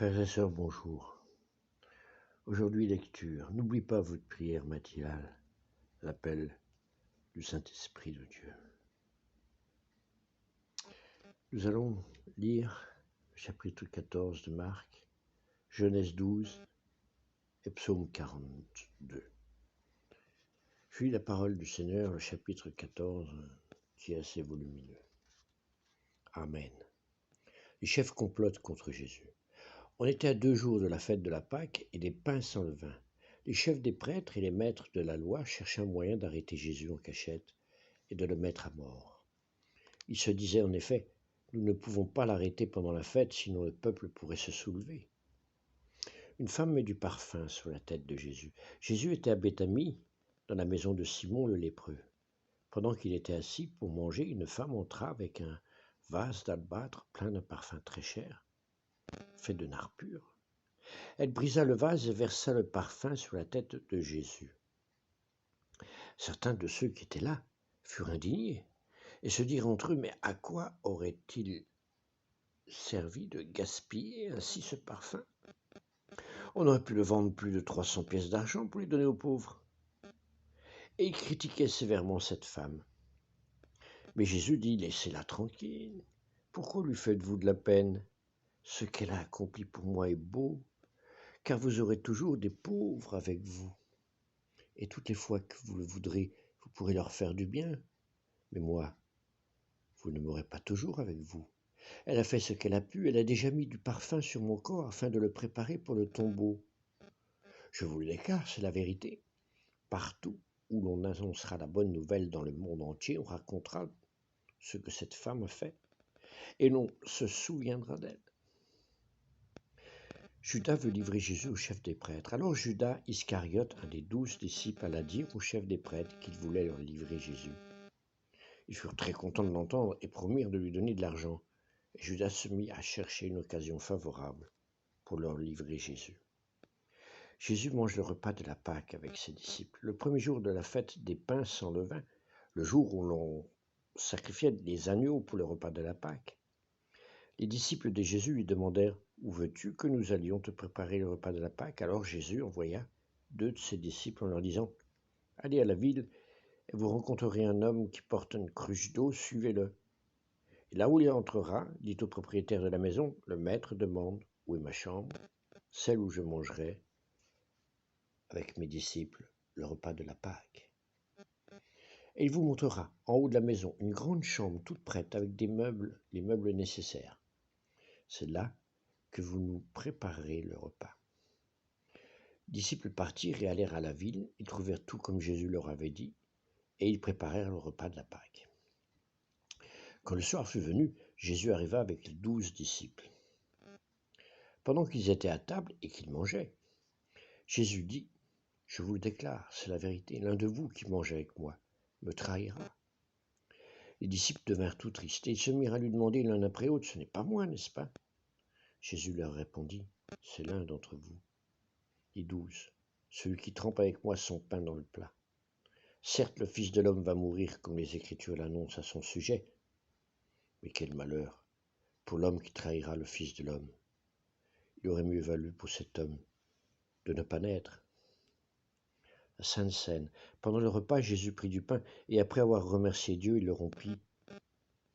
Frères et sœurs, bonjour. Aujourd'hui, lecture. N'oublie pas votre prière matinale, l'appel du Saint-Esprit de Dieu. Nous allons lire le chapitre 14 de Marc, Genèse 12 et Psaume 42. Je lis la parole du Seigneur, le chapitre 14, qui est assez volumineux. Amen. Les chefs complotent contre Jésus. On était à 2 jours de la fête de la Pâque et des pains sans levain. Les chefs des prêtres et les maîtres de la loi cherchaient un moyen d'arrêter Jésus en cachette et de le mettre à mort. Ils se disaient en effet, nous ne pouvons pas l'arrêter pendant la fête, sinon le peuple pourrait se soulever. Une femme met du parfum sur la tête de Jésus. Jésus était à Béthanie, dans la maison de Simon le lépreux. Pendant qu'il était assis pour manger, une femme entra avec un vase d'albâtre plein d'un parfum très cher, fait de nard pur. Elle brisa le vase et versa le parfum sur la tête de Jésus. Certains de ceux qui étaient là furent indignés et se dirent entre eux, mais à quoi aurait-il servi de gaspiller ainsi ce parfum? On aurait pu le vendre plus de 300 pièces d'argent pour les donner aux pauvres. Et ils critiquaient sévèrement cette femme. Mais Jésus dit, laissez-la tranquille. Pourquoi lui faites-vous de la peine? Ce qu'elle a accompli pour moi est beau, car vous aurez toujours des pauvres avec vous. Et toutes les fois que vous le voudrez, vous pourrez leur faire du bien. Mais moi, vous ne m'aurez pas toujours avec vous. Elle a fait ce qu'elle a pu, elle a déjà mis du parfum sur mon corps afin de le préparer pour le tombeau. Je vous le déclare, c'est la vérité. Partout où l'on annoncera la bonne nouvelle dans le monde entier, on racontera ce que cette femme a fait, et l'on se souviendra d'elle. Judas veut livrer Jésus au chef des prêtres. Alors Judas Iscariote, un des 12 disciples, alla dire au chef des prêtres qu'il voulait leur livrer Jésus. Ils furent très contents de l'entendre et promirent de lui donner de l'argent. Et Judas se mit à chercher une occasion favorable pour leur livrer Jésus. Jésus mange le repas de la Pâque avec ses disciples. Le premier jour de la fête des pains sans levain, le jour où l'on sacrifiait des agneaux pour le repas de la Pâque, les disciples de Jésus lui demandèrent « Où veux-tu que nous allions te préparer le repas de la Pâque ?» Alors Jésus envoya 2 de ses disciples en leur disant « Allez à la ville et vous rencontrerez un homme qui porte une cruche d'eau, suivez-le. Et là où il entrera, dites au propriétaire de la maison, le maître demande où est ma chambre, celle où je mangerai avec mes disciples le repas de la Pâque. Et il vous montrera en haut de la maison une grande chambre toute prête avec des meubles, les meubles nécessaires. C'est là que vous nous préparerez le repas. Les disciples partirent et allèrent à la ville. Ils trouvèrent tout comme Jésus leur avait dit, et ils préparèrent le repas de la Pâque. Quand le soir fut venu, Jésus arriva avec les 12 disciples. Pendant qu'ils étaient à table et qu'ils mangeaient, Jésus dit, « Je vous le déclare, c'est la vérité, l'un de vous qui mange avec moi me trahira. » Les disciples devinrent tout tristes et ils se mirent à lui demander l'un après l'autre, « Ce n'est pas moi, n'est-ce pas ?» Jésus leur répondit, « C'est l'un d'entre vous, les 12, celui qui trempe avec moi son pain dans le plat. Certes, le Fils de l'homme va mourir comme les Écritures l'annoncent à son sujet, mais quel malheur pour l'homme qui trahira le Fils de l'homme. Il aurait mieux valu pour cet homme de ne pas naître. » La Sainte Seine. Pendant le repas, Jésus prit du pain, et après avoir remercié Dieu, il le rompit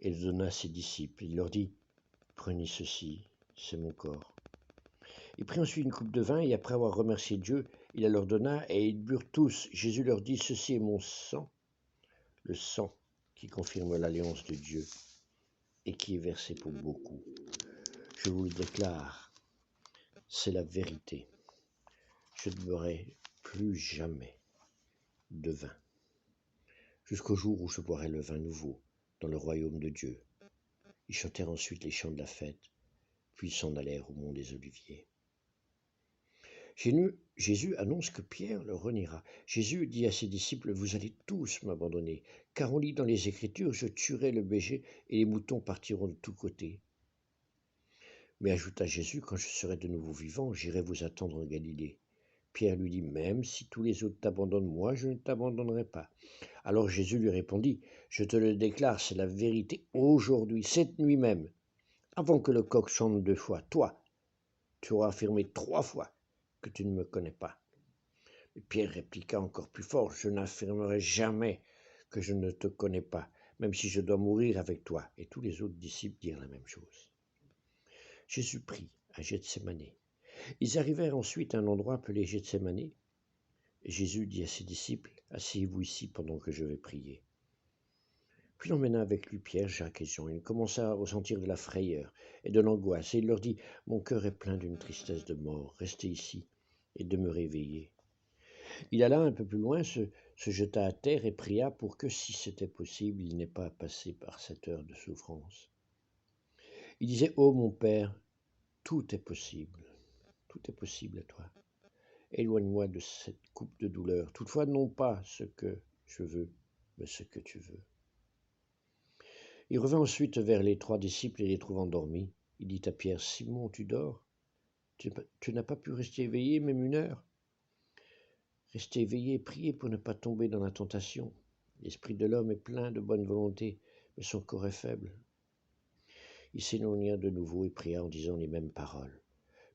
et le donna à ses disciples. Il leur dit, « Prenez ceci, c'est mon corps. » Il prit ensuite une coupe de vin, et après avoir remercié Dieu, il la leur donna, et ils burent tous. Jésus leur dit, « Ceci est mon sang, le sang qui confirme l'alliance de Dieu, et qui est versé pour beaucoup. Je vous le déclare, c'est la vérité. Je ne boirai plus jamais de vin, jusqu'au jour où je boirai le vin nouveau dans le royaume de Dieu. » Ils chantèrent ensuite les chants de la fête, puis s'en allèrent au mont des Oliviers. Jésus annonce que Pierre le reniera. Jésus dit à ses disciples, « Vous allez tous m'abandonner, car on lit dans les Écritures, je tuerai le berger et les moutons partiront de tous côtés. » Mais ajouta Jésus, « Quand je serai de nouveau vivant, j'irai vous attendre en Galilée. » Pierre lui dit, « Même si tous les autres t'abandonnent, moi je ne t'abandonnerai pas. » Alors Jésus lui répondit, « Je te le déclare, c'est la vérité, aujourd'hui, cette nuit même, avant que le coq chante 2 fois, toi, Tu auras affirmé 3 fois que tu ne me connais pas. » Mais Pierre répliqua encore plus fort, « Je n'affirmerai jamais que je ne te connais pas, même si je dois mourir avec toi. » Et tous les autres disciples dirent la même chose. Jésus prie à Gethsémane. Ils arrivèrent ensuite à un endroit appelé Gethsémane. Et Jésus dit à ses disciples, « Asseyez-vous ici pendant que je vais prier. » Puis il emmena avec lui Pierre, Jacques et Jean. Il commença à ressentir de la frayeur et de l'angoisse, et il leur dit, « Mon cœur est plein d'une tristesse de mort. Restez ici et demeurez éveillés. » Il alla un peu plus loin, se jeta à terre et pria pour que, si c'était possible, il n'ait pas à passer par cette heure de souffrance. Il disait, « Ô mon Père, tout est possible à toi. Éloigne-moi de cette coupe de douleur, toutefois non pas ce que je veux, mais ce que tu veux. » Il revint ensuite vers les 3 disciples et les trouvant dormis. Il dit à Pierre, « Simon, tu dors? Tu n'as pas pu rester éveillé même 1 heure? Restez éveillé et priez pour ne pas tomber dans la tentation. L'esprit de l'homme est plein de bonne volonté, mais son corps est faible. » Il s'éloigna de nouveau et pria en disant les mêmes paroles.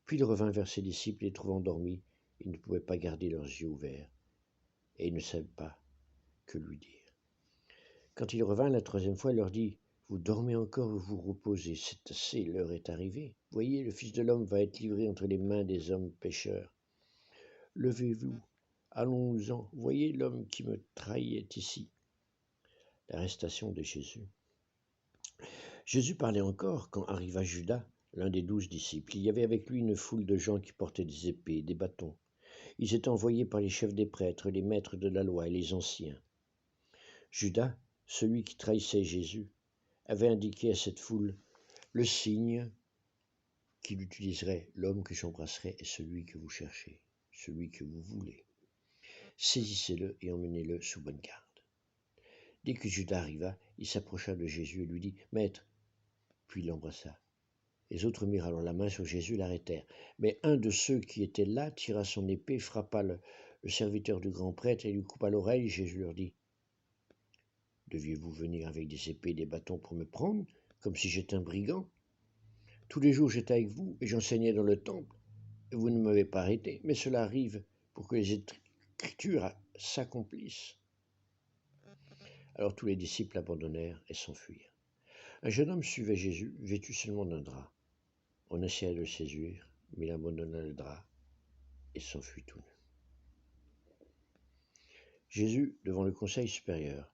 Puis il revint vers ses disciples et les trouvant dormis, ils ne pouvaient pas garder leurs yeux ouverts, et ils ne savaient pas que lui dire. Quand il revint la 3e fois, il leur dit, « Vous dormez encore, vous vous reposez, c'est assez, l'heure est arrivée. Voyez, le Fils de l'homme va être livré entre les mains des hommes pécheurs. Levez-vous, allons-nous-en, voyez l'homme qui me trahit est ici. » L'arrestation de Jésus. Jésus parlait encore quand arriva Judas, l'un des 12 disciples. Il y avait avec lui une foule de gens qui portaient des épées, des bâtons. Ils étaient envoyés par les chefs des prêtres, les maîtres de la loi et les anciens. Judas, celui qui trahissait Jésus, avait indiqué à cette foule le signe qu'il utiliserait. « L'homme que j'embrasserai est celui que vous cherchez, celui que vous voulez. Saisissez-le et emmenez-le sous bonne garde. » Dès que Judas arriva, il s'approcha de Jésus et lui dit, « Maître !» Puis il l'embrassa. Les autres mirent alors la main sur Jésus et l'arrêtèrent. Mais un de ceux qui étaient là tira son épée, frappa le serviteur du grand prêtre et lui coupa l'oreille. Jésus leur dit, « Deviez-vous venir avec des épées et des bâtons pour me prendre, comme si j'étais un brigand? Tous les jours j'étais avec vous et j'enseignais dans le temple, et vous ne m'avez pas arrêté, mais cela arrive pour que les Écritures s'accomplissent. » Alors tous les disciples l'abandonnèrent et s'enfuirent. Un jeune homme suivait Jésus, vêtu seulement d'un drap. On essaya de le séduire, mais il abandonna le drap et s'enfuit tout nu. Jésus devant le conseil supérieur.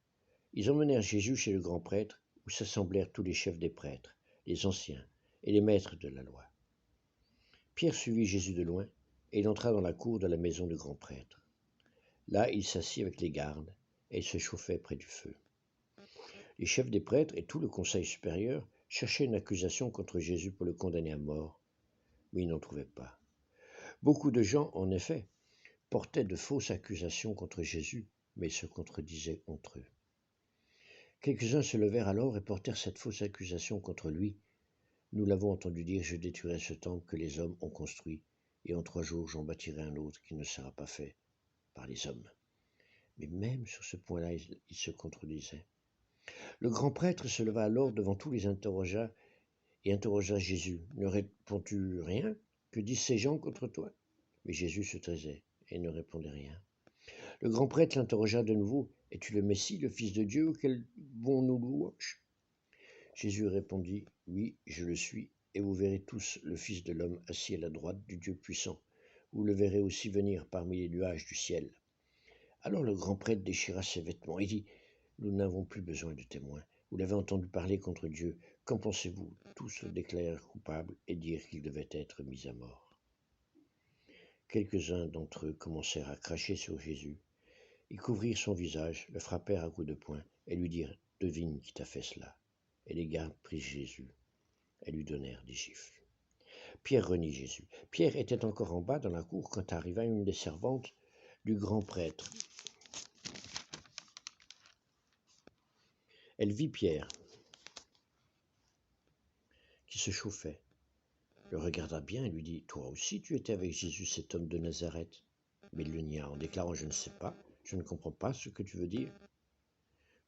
Ils emmenèrent Jésus chez le grand prêtre, où s'assemblèrent tous les chefs des prêtres, les anciens et les maîtres de la loi. Pierre suivit Jésus de loin, et il entra dans la cour de la maison du grand prêtre. Là, il s'assit avec les gardes, et il se chauffait près du feu. Les chefs des prêtres et tout le conseil supérieur cherchaient une accusation contre Jésus pour le condamner à mort, mais ils n'en trouvaient pas. Beaucoup de gens, en effet, portaient de fausses accusations contre Jésus, mais ils se contredisaient entre eux. Quelques-uns se levèrent alors et portèrent cette fausse accusation contre lui. « Nous l'avons entendu dire, je détruirai ce temple que les hommes ont construit, et en 3 jours j'en bâtirai un autre qui ne sera pas fait par les hommes. » Mais même sur ce point-là, ils se contredisaient. Le grand prêtre se leva alors devant tous les interrogea Jésus. « Ne réponds-tu rien? Que disent ces gens contre toi ?» Mais Jésus se taisait et ne répondait rien. Le grand prêtre l'interrogea de nouveau. « Es-tu le Messie, le Fils de Dieu, auquel vont nos louanges ?» Jésus répondit, « Oui, je le suis, et vous verrez tous le Fils de l'homme assis à la droite du Dieu puissant. Vous le verrez aussi venir parmi les nuages du ciel. » Alors le grand prêtre déchira ses vêtements et dit, « Nous n'avons plus besoin de témoins. Vous l'avez entendu parler contre Dieu. Qu'en pensez-vous ?» Tous le déclarèrent coupable et dirent qu'il devait être mis à mort. Quelques-uns d'entre eux commencèrent à cracher sur Jésus. Ils couvrirent son visage, le frappèrent à coups de poing et lui dirent, « Devine qui t'a fait cela. » Et les gardes prirent Jésus et lui donnèrent des gifles. Pierre renie Jésus. Pierre était encore en bas dans la cour quand arriva une des servantes du grand prêtre. Elle vit Pierre, qui se chauffait, le regarda bien et lui dit, « Toi aussi tu étais avec Jésus, cet homme de Nazareth. » Mais il le nia en déclarant, « Je ne sais pas, je ne comprends pas ce que tu veux dire. »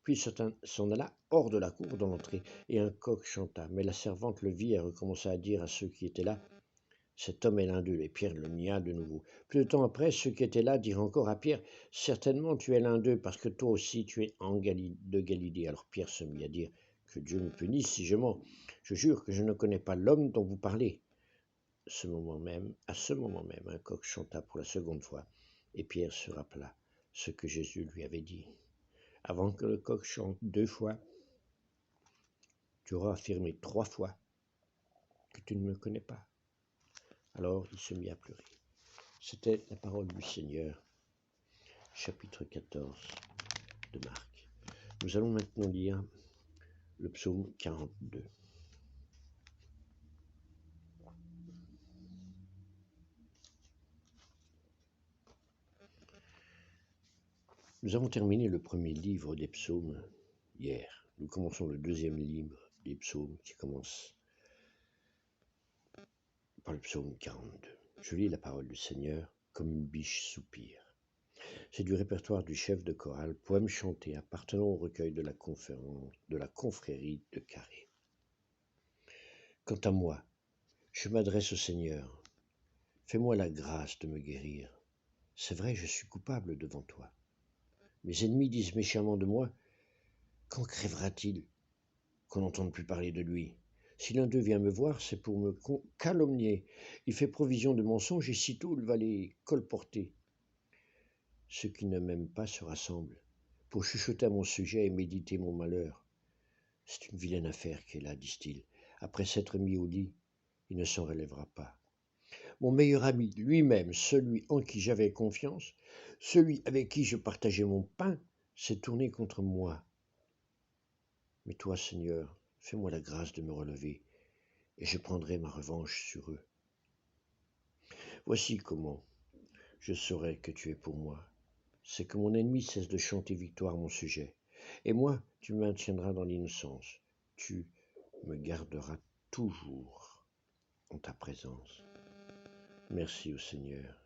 Puis il s'en alla hors de la cour dans l'entrée, et un coq chanta. Mais la servante le vit et recommença à dire à ceux qui étaient là, Cet homme est l'un d'eux. Et Pierre le nia de nouveau. Plus de temps après, ceux qui étaient là dirent encore à Pierre, certainement tu es l'un d'eux, parce que toi aussi tu es de Galilée. Alors Pierre se mit à dire, que Dieu me punisse si je mens. Je jure que je ne connais pas l'homme dont vous parlez. À ce moment même, un coq chanta pour la seconde fois, et Pierre se rappela ce que Jésus lui avait dit. Avant que le coq chante 2 fois, tu auras affirmé 3 fois que tu ne me connais pas. Alors il se mit à pleurer. C'était la parole du Seigneur, chapitre 14 de Marc. Nous allons maintenant lire le psaume 42. Nous avons terminé le premier livre des psaumes hier. Nous commençons le deuxième livre des psaumes qui commence par le psaume 42. Je lis la parole du Seigneur comme une biche soupire. C'est du répertoire du chef de chorale, poème chanté appartenant au recueil de la confrérie de Carré. Quant à moi, je m'adresse au Seigneur. Fais-moi la grâce de me guérir. C'est vrai, je suis coupable devant toi. Mes ennemis disent méchamment de moi, quand crèvera-t-il qu'on n'entende plus parler de lui? Si l'un d'eux vient me voir, c'est pour me calomnier. Il fait provision de mensonges et sitôt il va les colporter. Ceux qui ne m'aiment pas se rassemblent pour chuchoter à mon sujet et méditer mon malheur. C'est une vilaine affaire qui est là, disent-ils. Après s'être mis au lit, il ne s'en relèvera pas. Mon meilleur ami, lui-même, celui en qui j'avais confiance, celui avec qui je partageais mon pain, s'est tourné contre moi. Mais toi, Seigneur, fais-moi la grâce de me relever, et je prendrai ma revanche sur eux. Voici comment je saurai que tu es pour moi. C'est que mon ennemi cesse de chanter victoire à mon sujet. Et moi, tu me maintiendras dans l'innocence. Tu me garderas toujours en ta présence. Merci au Seigneur.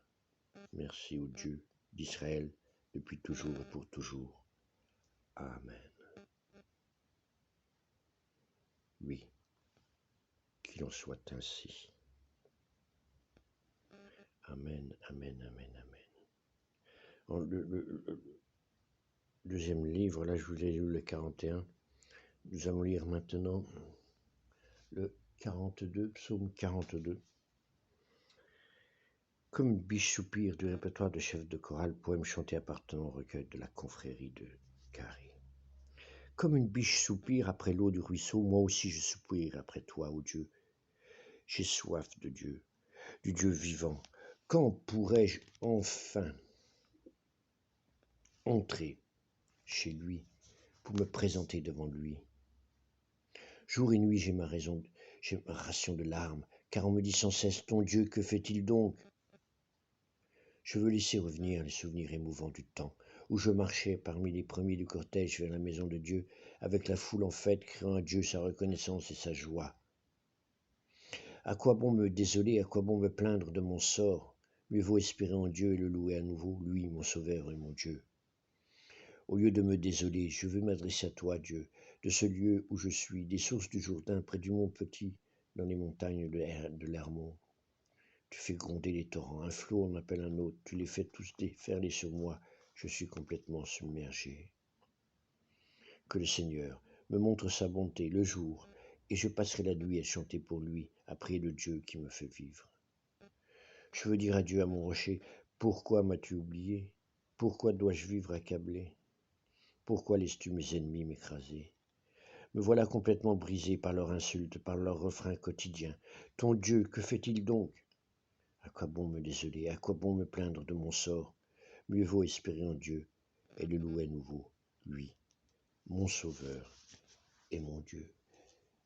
Merci au Dieu d'Israël, depuis toujours et pour toujours. Amen. Oui, qu'il en soit ainsi. Amen, amen, amen, amen. Le deuxième livre, là je vous ai lu le 41. Nous allons lire maintenant le 42, psaume 42. Comme une biche soupire du répertoire de chef de chorale, poème chanté appartenant au recueil de la confrérie de Carré. Comme une biche soupire après l'eau du ruisseau, moi aussi je soupire après toi, ô Dieu. J'ai soif de Dieu, du Dieu vivant. Quand pourrais-je enfin entrer chez lui pour me présenter devant lui? Jour et nuit, j'ai ma ration de larmes, car on me dit sans cesse, ton Dieu, que fait-il donc? Je veux laisser revenir les souvenirs émouvants du temps où je marchais parmi les premiers du cortège vers la maison de Dieu, avec la foule en fête, criant à Dieu sa reconnaissance et sa joie. À quoi bon me désoler, à quoi bon me plaindre de mon sort? Mieux vaut espérer en Dieu et le louer à nouveau, lui, mon Sauveur et mon Dieu. Au lieu de me désoler, je veux m'adresser à toi, Dieu, de ce lieu où je suis, des sources du Jourdain, près du mont Petit, dans les montagnes de l'Hermont. Tu fais gronder les torrents, un flot en appelle un autre, tu les fais tous déferler sur moi, je suis complètement submergé. Que le Seigneur me montre sa bonté le jour, et je passerai la nuit à chanter pour lui, à prier le Dieu qui me fait vivre. Je veux dire adieu à mon rocher, pourquoi m'as-tu oublié? Pourquoi dois-je vivre accablé? Pourquoi laisses-tu mes ennemis m'écraser? Me voilà complètement brisé par leurs insultes, par leurs refrains quotidiens. Ton Dieu, que fait-il donc? À quoi bon me désoler? À quoi bon me plaindre de mon sort? Mieux vaut espérer en Dieu et le louer à nouveau, lui, mon Sauveur et mon Dieu.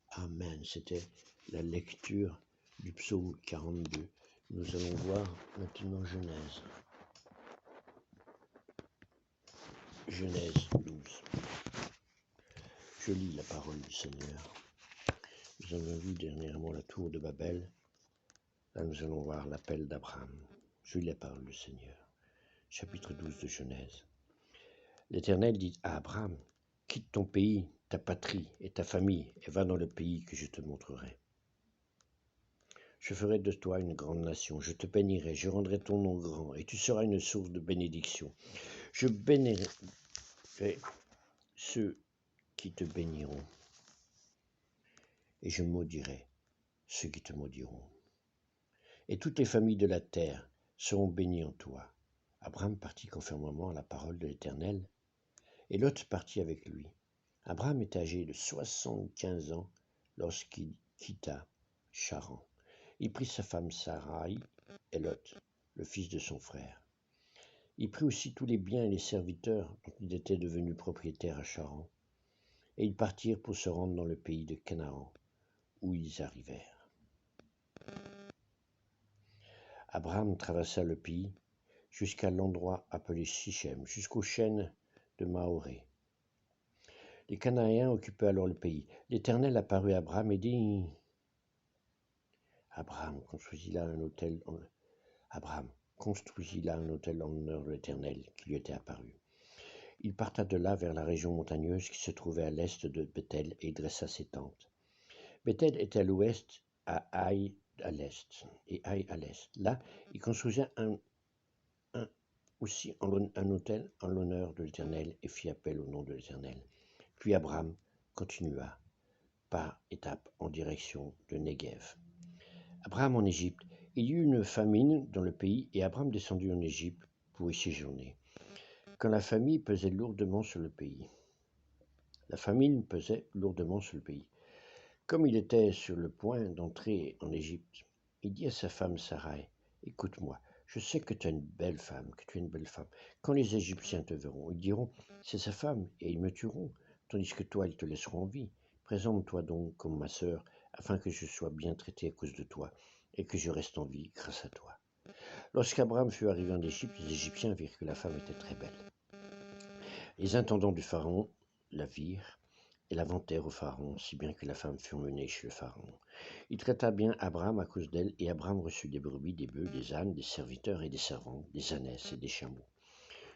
Amen. C'était la lecture du psaume 42. Nous allons voir maintenant Genèse. Genèse 12. Je lis la parole du Seigneur. Nous avons vu dernièrement la tour de Babel. Là, nous allons voir l'appel d'Abraham. Je lis la parole du Seigneur. Chapitre 12 de Genèse. L'Éternel dit à Abraham, quitte ton pays, ta patrie et ta famille, et va dans le pays que je te montrerai. Je ferai de toi une grande nation, je te bénirai, je rendrai ton nom grand, et tu seras une source de bénédiction. Je bénirai ceux qui te béniront, et je maudirai ceux qui te maudiront. Et toutes les familles de la terre seront bénies en toi. Abraham partit conformément à la parole de l'Éternel, et Lot partit avec lui. Abraham était âgé de 75 ans lorsqu'il quitta Charan. Il prit sa femme Sarai et Lot, le fils de son frère. Il prit aussi tous les biens et les serviteurs dont il était devenu propriétaire à Charan, et ils partirent pour se rendre dans le pays de Canaan, où ils arrivèrent. Abraham traversa le pays jusqu'à l'endroit appelé Sichem, jusqu'aux chênes de Maoré. Les Cananéens occupaient alors le pays. L'Éternel apparut à Abraham et dit Abraham construisit là un autel en l'honneur de l'Éternel qui lui était apparu. Il parta de là vers la région montagneuse qui se trouvait à l'est de Béthel et dressa ses tentes. Béthel était à l'ouest, Aï à l'est, et Aï à l'est. Là, il construisit aussi un autel en l'honneur de l'Éternel et fit appel au nom de l'Éternel. Puis Abraham continua par étapes en direction de Néguev. Abraham en Égypte. Il y eut une famine dans le pays et Abraham descendit en Égypte pour y séjourner. Quand la famine pesait lourdement sur le pays. Comme il était sur le point d'entrer en Égypte, il dit à sa femme Sarai, « Écoute-moi, je sais que tu es une belle femme, Quand les Égyptiens te verront, ils diront, c'est sa femme, et ils me tueront, tandis que toi, ils te laisseront en vie. Présente-toi donc comme ma sœur, afin que je sois bien traité à cause de toi, et que je reste en vie grâce à toi. » Lorsqu'Abraham fut arrivé en Égypte, les Égyptiens virent que la femme était très belle. Les intendants du Pharaon la virent, et la vantèrent au Pharaon, si bien que la femme fut emmenée chez le Pharaon. Il traita bien Abraham à cause d'elle, et Abraham reçut des brebis, des bœufs, des ânes, des serviteurs et des servantes, des ânesses et des chameaux.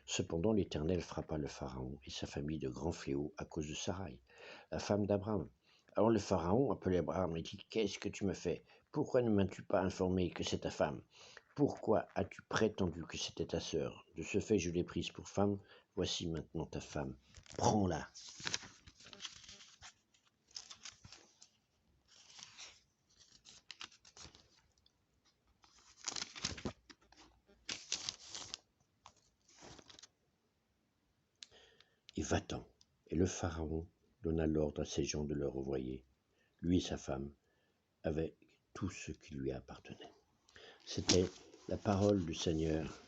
Cependant l'Éternel frappa le Pharaon et sa famille de grands fléaux à cause de Sarai, la femme d'Abraham. Alors le Pharaon appelait Abraham et dit, « Qu'est-ce que tu me fais? Pourquoi ne m'as-tu pas informé que c'est ta femme? Pourquoi as-tu prétendu que c'était ta sœur? De ce fait je l'ai prise pour femme, voici maintenant ta femme, prends-la. » Et va-t'en. Et le Pharaon donna l'ordre à ses gens de le renvoyer, lui et sa femme, avec tout ce qui lui appartenait. C'était la parole du Seigneur,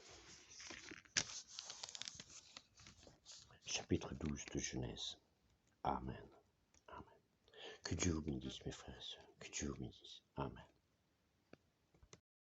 chapitre 12 de Genèse. Amen. Amen. Que Dieu vous bénisse, mes frères et sœurs. Que Dieu vous bénisse. Amen.